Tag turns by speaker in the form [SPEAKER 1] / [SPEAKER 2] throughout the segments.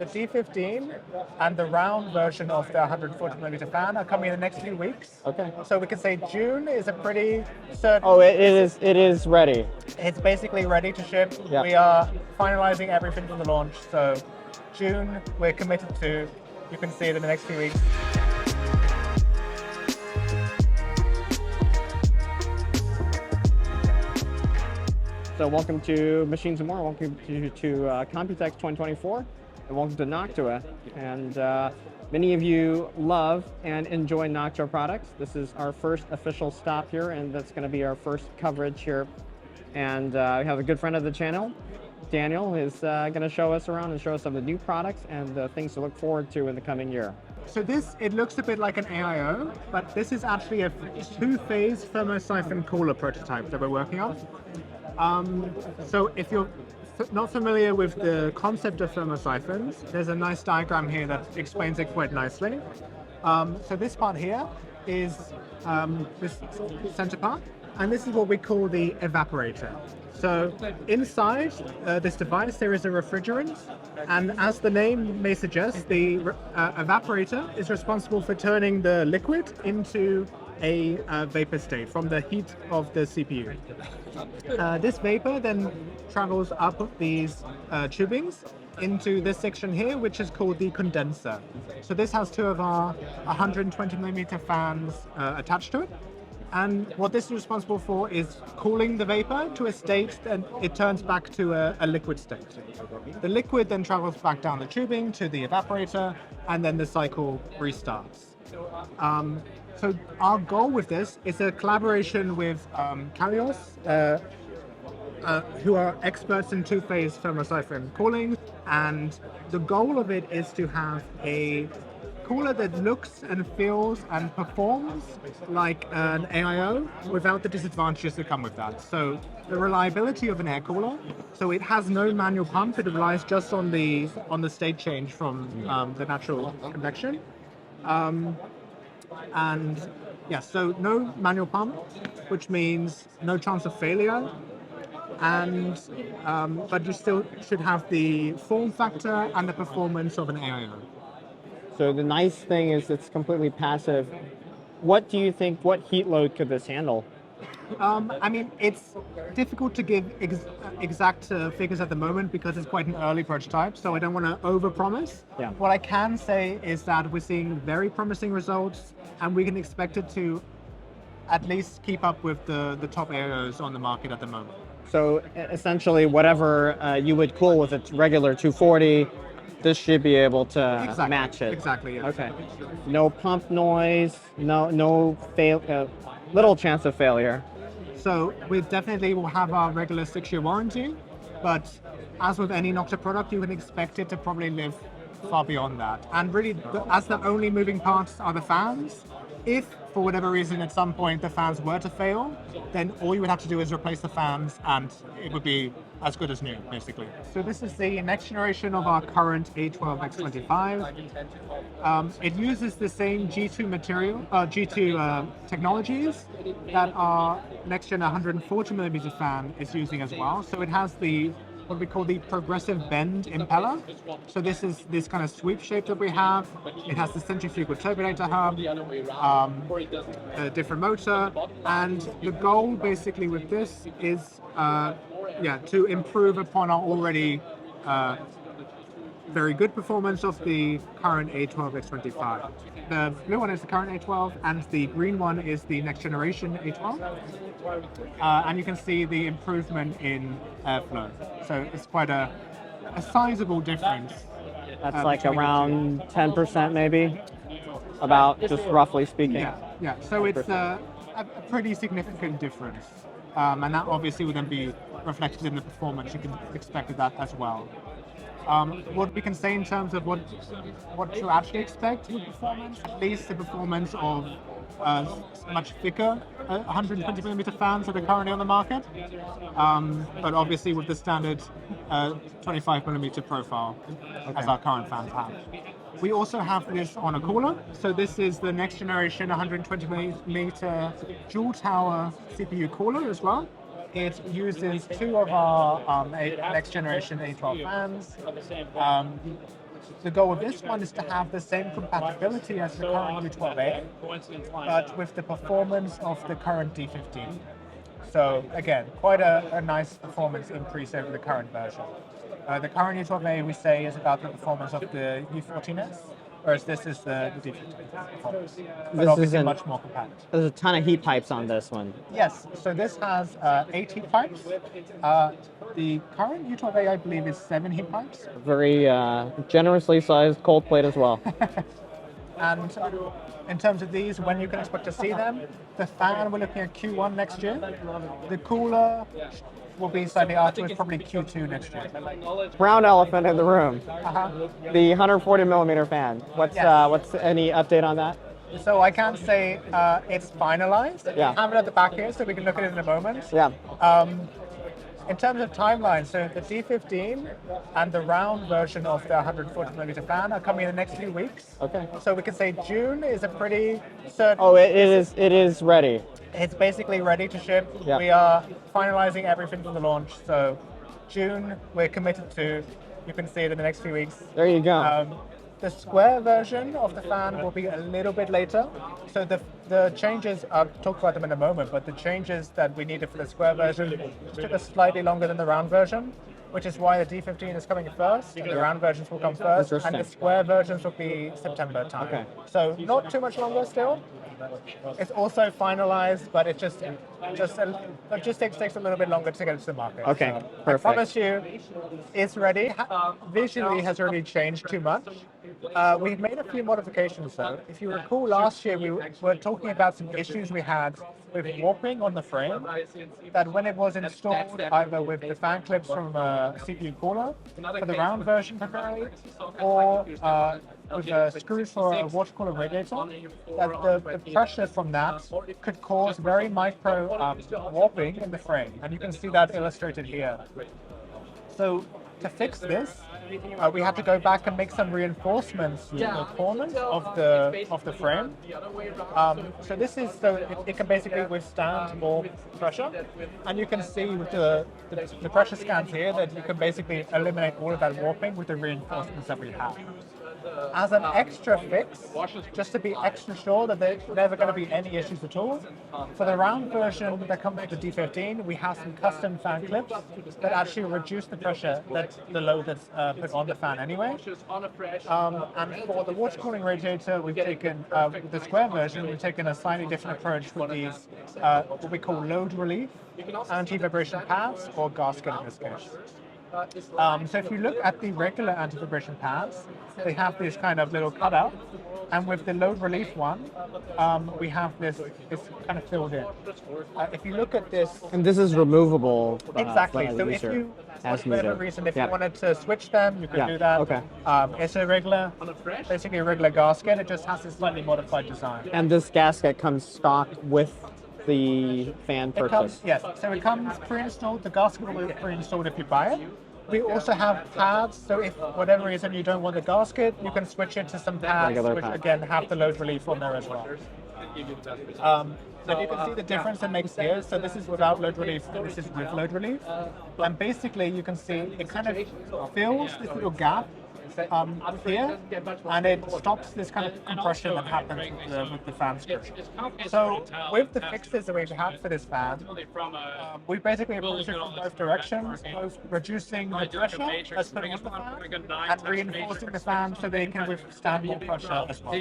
[SPEAKER 1] The D15 and the round version of the 140mm fan are coming in the next few weeks.
[SPEAKER 2] Okay.
[SPEAKER 1] So we can say June is a pretty certain.
[SPEAKER 2] Oh, it is ready.
[SPEAKER 1] It's basically ready to ship.
[SPEAKER 2] Yeah.
[SPEAKER 1] We are finalizing everything for the launch. So June, we're committed to. You can see it in the next few weeks.
[SPEAKER 2] So welcome to Machines and More. Welcome to Computex 2024, and welcome to Noctua. And many of you love and enjoy Noctua products. This is our first official stop here, and that's going to be our first coverage here. And we have a good friend of the channel, Daniel, is going to show us around and show us some of the new products and the things to look forward to in the coming year.
[SPEAKER 1] So this, it looks a bit like an AIO, but this is actually a two-phase thermosiphon cooler prototype that we're working on. So if you're not familiar with the concept of thermosiphons, there's a nice diagram here that explains it quite nicely. So this part here is this center part, and this is what we call the evaporator. So inside this device there is a refrigerant, and as the name may suggest, the evaporator is responsible for turning the liquid into a vapor state from the heat of the CPU. This vapor then travels up these tubings into this section here, which is called the condenser. So this has two of our 120mm fans attached to it. And what this is responsible for is cooling the vapor to a state that it turns back to a liquid state. The liquid then travels back down the tubing to the evaporator, and then the cycle restarts. So our goal with this is a collaboration with Kalios, who are experts in two-phase thermosiphon cooling, and the goal of it is to have a cooler that looks and feels and performs like an AIO without the disadvantages that come with that. So the reliability of an air cooler, so it has no manual pump, it relies just on the state change from the natural convection. And yeah, so no manual pump, which means no chance of failure, and but you still should have the form factor and the performance of an AIO.
[SPEAKER 2] So the nice thing is it's completely passive. What do you think, what heat load could this handle?
[SPEAKER 1] I mean, it's difficult to give exact figures at the moment because it's quite an early prototype, so I don't want to overpromise.
[SPEAKER 2] Yeah.
[SPEAKER 1] What I can say is that we're seeing very promising results, and we can expect it to at least keep up with the top AIOs on the market at the moment.
[SPEAKER 2] So essentially, whatever you would cool with a regular 240, this should be able to match it.
[SPEAKER 1] Exactly. Yes.
[SPEAKER 2] Okay. No pump noise. No little chance of failure.
[SPEAKER 1] So we definitely will have our regular 6-year warranty, but as with any Noctua product, you can expect it to probably live far beyond that. And really, as the only moving parts are the fans, if for whatever reason at some point the fans were to fail, then all you would have to do is replace the fans and it would be as good as new, basically. So this is the next generation of our current A12x25. It uses the same G2 material, G2 technologies that our next gen 140mm fan is using as well. So it has the what we call the progressive bend impeller. So this is this kind of sweep shape that we have. It has the centrifugal turbulator hub, a different motor, and the goal basically with this is to improve upon our already very good performance of the current A12x25. The blue one is the current A12, and the green one is the next generation A12. And you can see the improvement in airflow. So it's quite a sizable difference.
[SPEAKER 2] That's like around 10% maybe, about just roughly speaking.
[SPEAKER 1] Yeah. So it's a pretty significant difference. And that obviously would then be reflected in the performance. You can expect that as well. What we can say in terms of what to actually expect with performance, at least the performance of much thicker 120mm fans that are currently on the market, but obviously with the standard 25mm profile as our current fans have. We also have this on a cooler, so this is the next generation 120mm dual tower CPU cooler as well. It uses two of our next generation A12 fans. The goal of this one is to have the same compatibility as the current U12A, but with the performance of the current D15. So again, quite a nice performance increase over the current version. The current U12A we say is about the performance of the U14S, whereas this is the D15 performance. But
[SPEAKER 2] This
[SPEAKER 1] obviously
[SPEAKER 2] isn't-
[SPEAKER 1] much more compact.
[SPEAKER 2] There's a ton of heat pipes on this one.
[SPEAKER 1] Yes, so this has 8 heat pipes. The current U12A, I believe, is 7 heat pipes.
[SPEAKER 2] Very generously sized cold plate as well.
[SPEAKER 1] And in terms of these, when you can expect to see them, the fan, we're looking at Q1 next year. The cooler will be slightly afterwards, probably Q2 next year.
[SPEAKER 2] Brown elephant in the room.
[SPEAKER 1] Uh-huh.
[SPEAKER 2] The 140 millimeter fan. What's
[SPEAKER 1] Yes.
[SPEAKER 2] what's any update on that?
[SPEAKER 1] So I can't say it's finalized.
[SPEAKER 2] Yeah.
[SPEAKER 1] I have it at the back here, so we can look at it in a moment.
[SPEAKER 2] Yeah.
[SPEAKER 1] In terms of timeline, so the D15 and the round version of the 140 millimeter fan are coming in the next few weeks.
[SPEAKER 2] Okay.
[SPEAKER 1] So we can say June is a pretty certain.
[SPEAKER 2] Oh, it is ready.
[SPEAKER 1] It's basically ready to ship.
[SPEAKER 2] Yeah.
[SPEAKER 1] We are finalizing everything for the launch. So June, we're committed to. You can see it in the next few weeks.
[SPEAKER 2] There you go.
[SPEAKER 1] The square version of the fan will be a little bit later. So the changes, I'll talk about them in a moment, but the changes that we needed for the square version took us slightly longer than the round version, which is why the D15 is coming first. The round versions will come first, and the
[SPEAKER 2] Interesting.
[SPEAKER 1] square versions will be September time.
[SPEAKER 2] Okay.
[SPEAKER 1] So not too much longer still. It's also finalized, but it just logistics takes a little bit longer to get it to the market.
[SPEAKER 2] Okay,
[SPEAKER 1] So I
[SPEAKER 2] perfect.
[SPEAKER 1] promise you, it's ready. Visually has already changed too much. We've made a few modifications though. If you recall, last year we were talking about some issues we had with warping on the frame. That when it was installed, either with the fan clips from a CPU cooler for the round version primarily, or with the screws for a water cooler radiator, that the pressure from that could cause very micro warping in the frame, and you can see that illustrated here. So to fix this, we had to go back and make some reinforcements to the corners of the frame. So this is so it can basically withstand more pressure, and you can see with the pressure scans here that you can basically eliminate all of that warping with the reinforcements that we have. As an extra fix, just to be extra sure that there's never going to be any issues at all, for the round version that comes with the D15, we have some custom fan clips that actually reduce the pressure, the load that's put on the fan anyway. And for the water cooling radiator, we've taken, with the square version, we've taken a slightly different approach with these, what we call load relief, anti-vibration pads, or gasket in this case. So if you look at the regular anti-vibration pads, they have this kind of little cutout, and with the load relief one, we have this kind of filled in. If you look at this,
[SPEAKER 2] And this is removable.
[SPEAKER 1] exactly.
[SPEAKER 2] for the
[SPEAKER 1] So if
[SPEAKER 2] user
[SPEAKER 1] you, for
[SPEAKER 2] as
[SPEAKER 1] whatever
[SPEAKER 2] needed.
[SPEAKER 1] reason, if
[SPEAKER 2] Yeah.
[SPEAKER 1] you wanted to switch them, you can
[SPEAKER 2] Yeah,
[SPEAKER 1] do that.
[SPEAKER 2] okay.
[SPEAKER 1] It's a regular, basically a regular gasket. It just has a slightly modified design.
[SPEAKER 2] And this gasket comes stocked with the fan
[SPEAKER 1] It
[SPEAKER 2] purchase.
[SPEAKER 1] comes, yes, so it comes pre-installed. The gasket will be pre-installed if you buy it. We also have pads, so if for whatever reason you don't want the gasket, you can switch it to some pads,
[SPEAKER 2] Regular
[SPEAKER 1] which
[SPEAKER 2] pads.
[SPEAKER 1] again have the load relief on there as well. So you can see the difference it makes here. So this is without load relief, and this is with load relief. And basically you can see it kind of fills this little gap here, and it stops this kind of compression that happens with the fan screw. So with the fixes that we've had for this fan, we basically approached it from both directions, both reducing the pressure that's put on the fan and reinforcing the fan so they can withstand more pressure as well.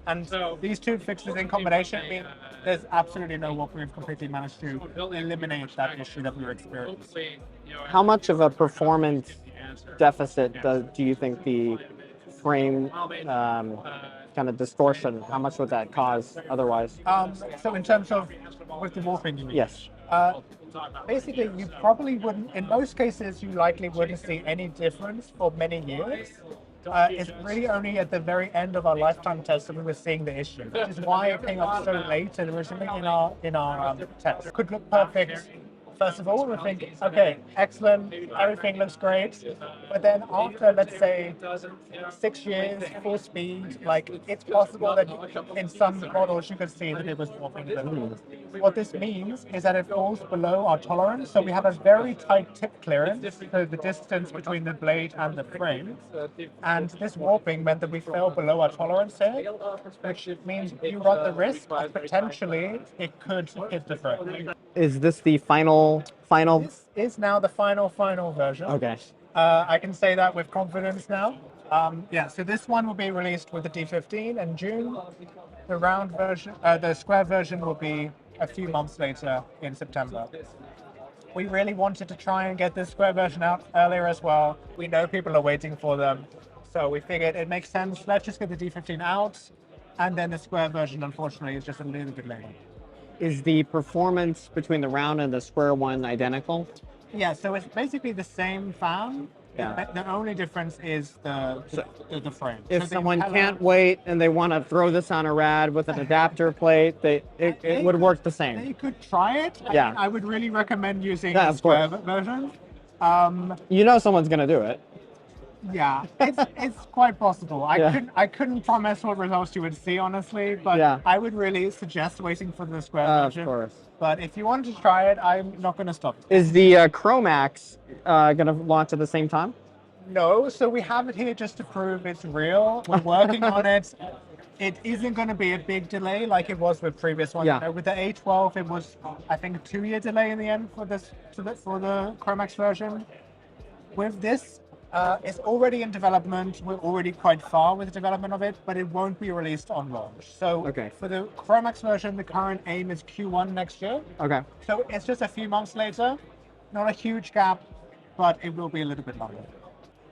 [SPEAKER 1] And these two fixes in combination mean there's absolutely no warping. We've completely managed to eliminate that issue that we were experiencing.
[SPEAKER 2] How much of a performance deficit do you think the frame kind of distortion, how much would that cause otherwise?
[SPEAKER 1] So in terms of with the warping, you mean?
[SPEAKER 2] Yes.
[SPEAKER 1] Basically, you probably wouldn't, in most cases, you likely wouldn't see any difference for many years. It's really only at the very end of our lifetime test that we were seeing the issue, which is why it came up so late and originally in our test. It could look perfect first of all, we think, okay, excellent, everything looks great. But then after, let's say, 6 years, full speed, like it's possible that in some models you could see that it was warping a little. What this means is that it falls below our tolerance. So we have a very tight tip clearance, so the distance between the blade and the frame. And this warping meant that we fell below our tolerance here, which means you run the risk of potentially it could hit the frame.
[SPEAKER 2] Is this the final?
[SPEAKER 1] This is now the final version.
[SPEAKER 2] Okay.
[SPEAKER 1] I can say that with confidence now. Yeah, so this one will be released with the D15 in June. The round version, the square version will be a few months later in September. We really wanted to try and get this square version out earlier as well. We know people are waiting for them. So we figured it makes sense. Let's just get the D15 out. And then the square version, unfortunately, is just a little bit later.
[SPEAKER 2] Is the performance between the round and the square one identical?
[SPEAKER 1] Yeah, so it's basically the same fan.
[SPEAKER 2] Yeah.
[SPEAKER 1] The only difference is the frame.
[SPEAKER 2] If
[SPEAKER 1] So the
[SPEAKER 2] someone
[SPEAKER 1] impeller-
[SPEAKER 2] can't wait and they want to throw this on a rad with an adapter plate, it would work the same.
[SPEAKER 1] They could try it.
[SPEAKER 2] Yeah.
[SPEAKER 1] I would really recommend using
[SPEAKER 2] Yeah,
[SPEAKER 1] the
[SPEAKER 2] of
[SPEAKER 1] square
[SPEAKER 2] course.
[SPEAKER 1] version.
[SPEAKER 2] You know someone's going to do it.
[SPEAKER 1] Yeah, it's quite possible.
[SPEAKER 2] Yeah.
[SPEAKER 1] I couldn't promise what results you would see, honestly, but
[SPEAKER 2] Yeah.
[SPEAKER 1] I would really suggest waiting for the square
[SPEAKER 2] Of
[SPEAKER 1] version.
[SPEAKER 2] course.
[SPEAKER 1] But if you want to try it, I'm not going to stop you.
[SPEAKER 2] Is the Chromax going to launch at the same time?
[SPEAKER 1] No, so we have it here just to prove it's real. We're working on it. It isn't going to be a big delay like it was with previous ones.
[SPEAKER 2] Yeah.
[SPEAKER 1] You know, with the A12, it was, I think, a 2-year delay in the end for this for the Chromax version. With this, it's already in development. We're already quite far with the development of it, but it won't be released on launch. So
[SPEAKER 2] Okay.
[SPEAKER 1] for the Chromax version, the current aim is Q1 next year.
[SPEAKER 2] Okay.
[SPEAKER 1] So it's just a few months later. Not a huge gap, but it will be a little bit longer.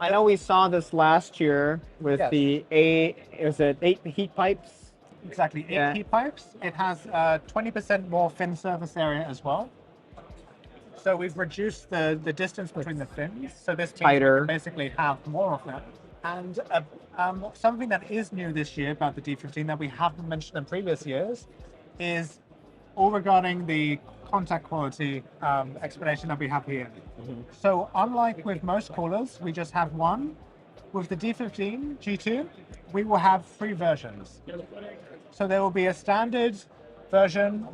[SPEAKER 2] I know we saw this last year with
[SPEAKER 1] Yes.
[SPEAKER 2] the is it 8 heat pipes?
[SPEAKER 1] Exactly, 8
[SPEAKER 2] Yeah.
[SPEAKER 1] heat pipes. It has 20% more fin surface area as well. So we've reduced the distance between the fins. So this means we
[SPEAKER 2] Tighter.
[SPEAKER 1] can basically have more of them. And something that is new this year about the D15 that we haven't mentioned in previous years is all regarding the contact quality explanation that we have here. So unlike with most coolers, we just have one. With the D15 G2, we will have 3 versions. So there will be a standard version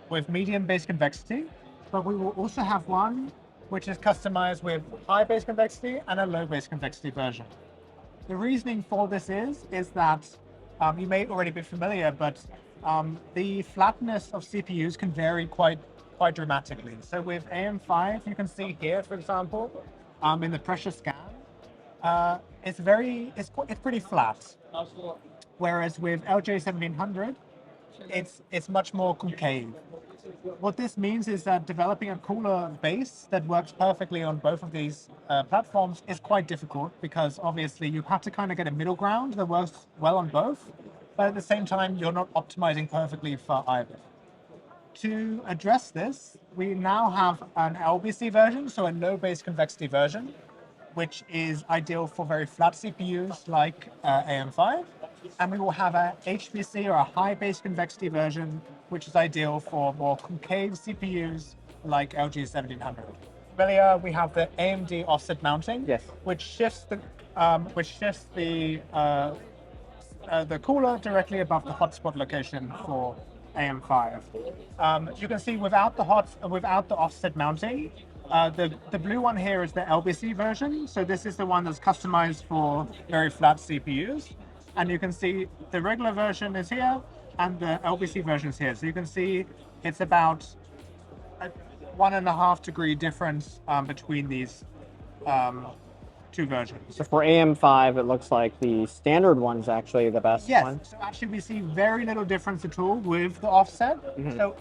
[SPEAKER 1] with medium base convexity, but we will also have one which is customized with high base convexity and a low base convexity version. The reasoning for this is that you may already be familiar, but the flatness of CPUs can vary quite dramatically. So with AM5, you can see here, for example, in the pressure scan, it's pretty flat. Whereas with LJ1700, it's much more concave. What this means is that developing a cooler base that works perfectly on both of these platforms is quite difficult because obviously you have to kind of get a middle ground that works well on both, but at the same time you're not optimizing perfectly for either. To address this, we now have an LBC version, so a low base convexity version, which is ideal for very flat CPUs like AM5. And we will have a HBC or a high base convexity version, which is ideal for more concave CPUs like LG1700. Earlier, we have the AMD offset mounting,
[SPEAKER 2] Yes.
[SPEAKER 1] which shifts the cooler directly above the hotspot location for AM5. You can see without the offset mounting, the blue one here is the LBC version. So this is the one that's customized for very flat CPUs. And you can see the regular version is here and the LBC version is here. So you can see it's about a 1.5 degree difference between these 2 versions.
[SPEAKER 2] So for AM5, it looks like the standard one's actually the best
[SPEAKER 1] Yes,
[SPEAKER 2] one.
[SPEAKER 1] so actually we see very little difference at all with the offset. So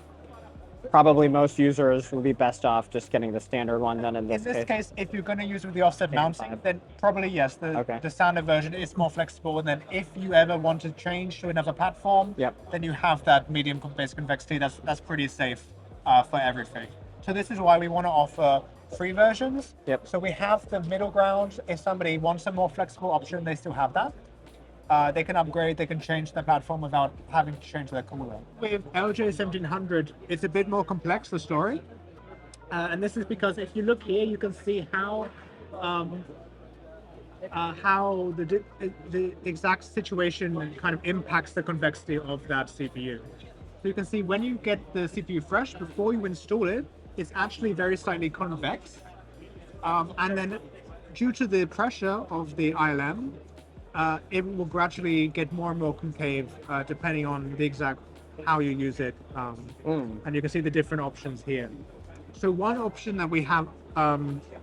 [SPEAKER 2] Probably most users would be best off just getting the standard one then in this case.
[SPEAKER 1] if you're going to use with the offset mounting, then probably yes, the standard version is more flexible. And then if you ever want to change to another platform,
[SPEAKER 2] Yep.
[SPEAKER 1] then you have that medium base convexity. That's pretty safe for everything. So this is why we want to offer 3 versions.
[SPEAKER 2] Yep.
[SPEAKER 1] So we have the middle ground. If somebody wants a more flexible option, they still have that. They can upgrade, they can change their platform without having to change their cooler. With LJ1700, it's a bit more complex, the story. And this is because if you look here, you can see um, how the exact situation kind of impacts the convexity of that CPU. So you can see when you get the CPU fresh, before you install it, it's actually very slightly convex. And then due to the pressure of the ILM, it will gradually get more and more concave depending on the exact how you use it. And you can see the different options here. So one option that we have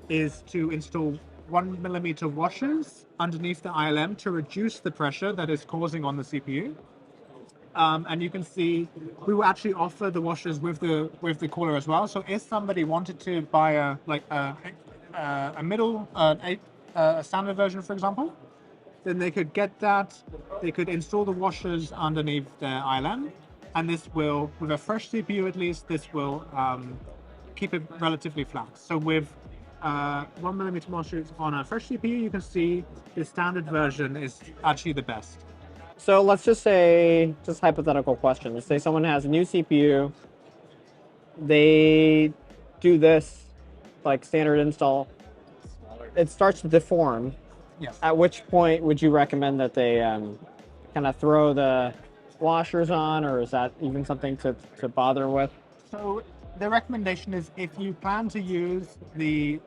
[SPEAKER 1] is to install 1 mm washers underneath the ILM to reduce the pressure that is causing on the CPU. And you can see we will actually offer the washers with the cooler as well. So if somebody wanted to buy a standard version, for example, then they could get that. They could install the washers underneath their ILM, and this will, with a fresh CPU at least, this will keep it relatively flat. So with 1 mm washers on a fresh CPU, you can see the standard version is actually the best.
[SPEAKER 2] So let's just say, just hypothetical question. Let's say someone has a new CPU, they do this like standard install, it starts to deform.
[SPEAKER 1] Yes.
[SPEAKER 2] At which point would you recommend that they kind of throw the washers on, or is that even something to bother with?
[SPEAKER 1] So the recommendation is if you plan to use the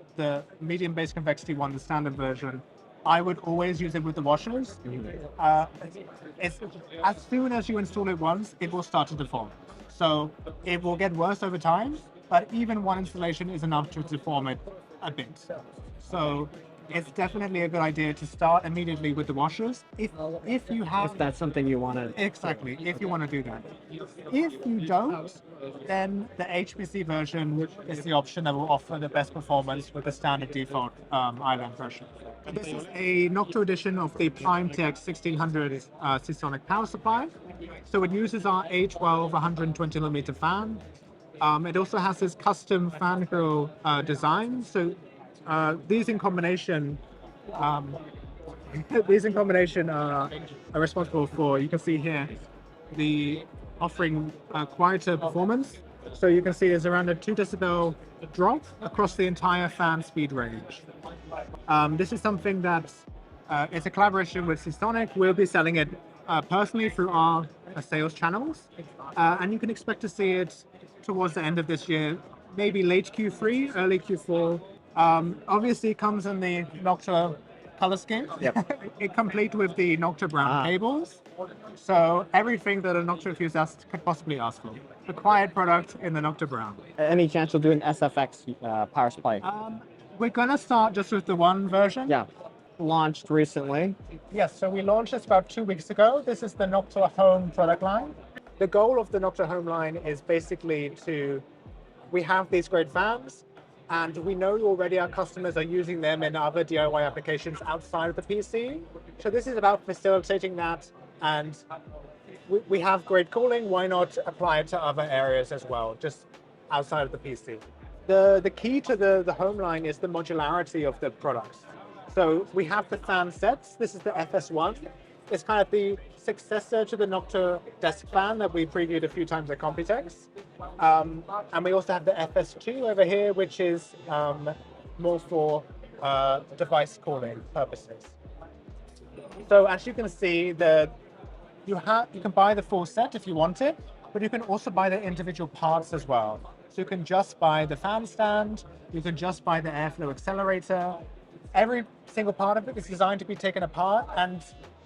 [SPEAKER 1] medium base convexity one, the standard version, I would always use it with the washers. It's, as soon as you install it once, it will start to deform. So it will get worse over time, but even one installation is enough to deform it a bit. So it's definitely a good idea to start immediately with the washers if you have.
[SPEAKER 2] If that's something you want to.
[SPEAKER 1] Exactly, if you want to do that. If you don't, then the HPC version is the option that will offer the best performance with the standard default island version. This is a Noctua edition of the Computex 1600 Seasonic power supply. So it uses our A12 120mm fan. It also has this custom fan grill design. So these in combination are responsible for, you can see here, the offering quieter performance. So you can see there's around a 2 decibel drop across the entire fan speed range. This is something that it's a collaboration with Seasonic. We'll be selling it personally through our sales channels, and you can expect to see it towards the end of this year, maybe late Q3, early Q4. Obviously, it comes in the Noctua color scheme.
[SPEAKER 2] Yep.
[SPEAKER 1] It complete with the Noctua brown cables. So everything that a Noctua enthusiast could possibly ask for. A quiet product in the Noctua brown.
[SPEAKER 2] Any chance you'll do an SFX power supply?
[SPEAKER 1] We're gonna start just with the one version.
[SPEAKER 2] Yeah. Launched recently.
[SPEAKER 1] Yes, so we launched this about 2 weeks ago. This is the Noctua Home product line. The goal of the Noctua Home line is basically we have these great fans, and we know already our customers are using them in other DIY applications outside of the PC. So this is about facilitating that, and we have great cooling, why not apply it to other areas as well, just outside of the PC. The key to the Home line is the modularity of the products. So we have the fan sets. This is the FS1. It's kind of the successor to the Noctua desk fan that we previewed a few times at Computex. And we also have the FS2 over here, which is more for device cooling purposes. So as you can see, you can buy the full set if you want it, but you can also buy the individual parts as well. So you can just buy the fan stand, you can just buy the airflow accelerator. Every single part of it is designed to be taken apart, and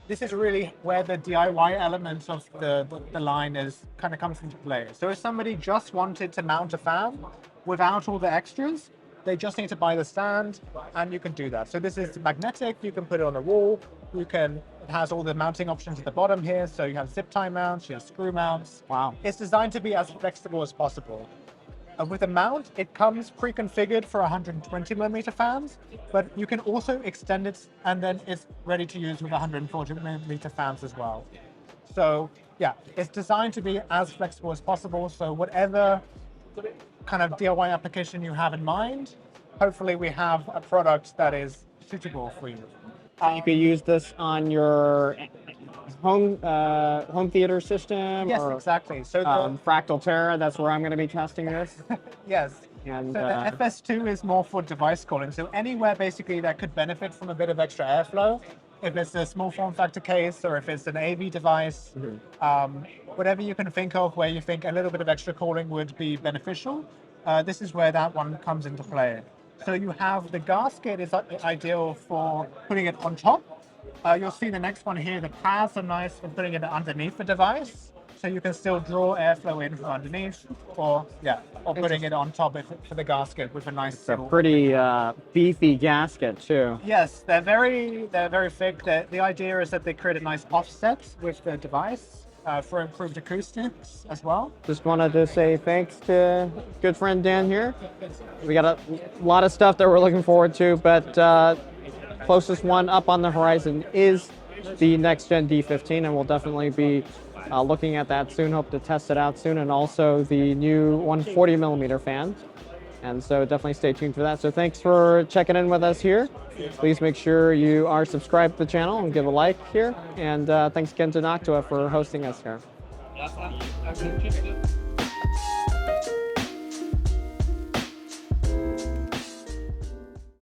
[SPEAKER 1] this is really where the DIY element of the line kind of comes into play. So if somebody just wanted to mount a fan without all the extras, they just need to buy the stand, and you can do that. So this is magnetic, you can put it on a wall, it has all the mounting options at the bottom here, so you have zip tie mounts, you have screw mounts.
[SPEAKER 2] Wow.
[SPEAKER 1] It's designed to be as flexible as possible. With a mount, it comes pre-configured for 120mm fans, but you can also extend it, and then it's ready to use with 140mm fans as well. So yeah, it's designed to be as flexible as possible. So whatever kind of DIY application you have in mind, hopefully we have a product that is suitable for you.
[SPEAKER 2] You could use this on your home theater system.
[SPEAKER 1] Yes,
[SPEAKER 2] or,
[SPEAKER 1] exactly. So
[SPEAKER 2] Fractal Terra, that's where I'm going to be testing this.
[SPEAKER 1] yes,
[SPEAKER 2] And
[SPEAKER 1] So the FS2 is more for device cooling. So anywhere basically that could benefit from a bit of extra airflow, if it's a small form factor case or if it's an AV device, whatever you can think of where you think a little bit of extra cooling would be beneficial, this is where that one comes into play. So you have the gasket is ideal for putting it on top. You'll see the next one here, the pads are nice for putting it underneath the device. So you can still draw airflow in from underneath, or putting it on top for the gasket with a nice.
[SPEAKER 2] It's a pretty beefy gasket too.
[SPEAKER 1] Yes, they're very thick. The idea is that they create a nice offset with the device for improved acoustics as well.
[SPEAKER 2] Just wanted to say thanks to good friend Dan here. We got a lot of stuff that we're looking forward to, but closest one up on the horizon is the next gen D15, and we'll definitely be looking at that soon. Hope to test it out soon, and also the new 140 millimeter fan. And so definitely stay tuned for that. So thanks for checking in with us here. Please make sure you are subscribed to the channel and give a like here. And thanks again to Noctua for hosting us here.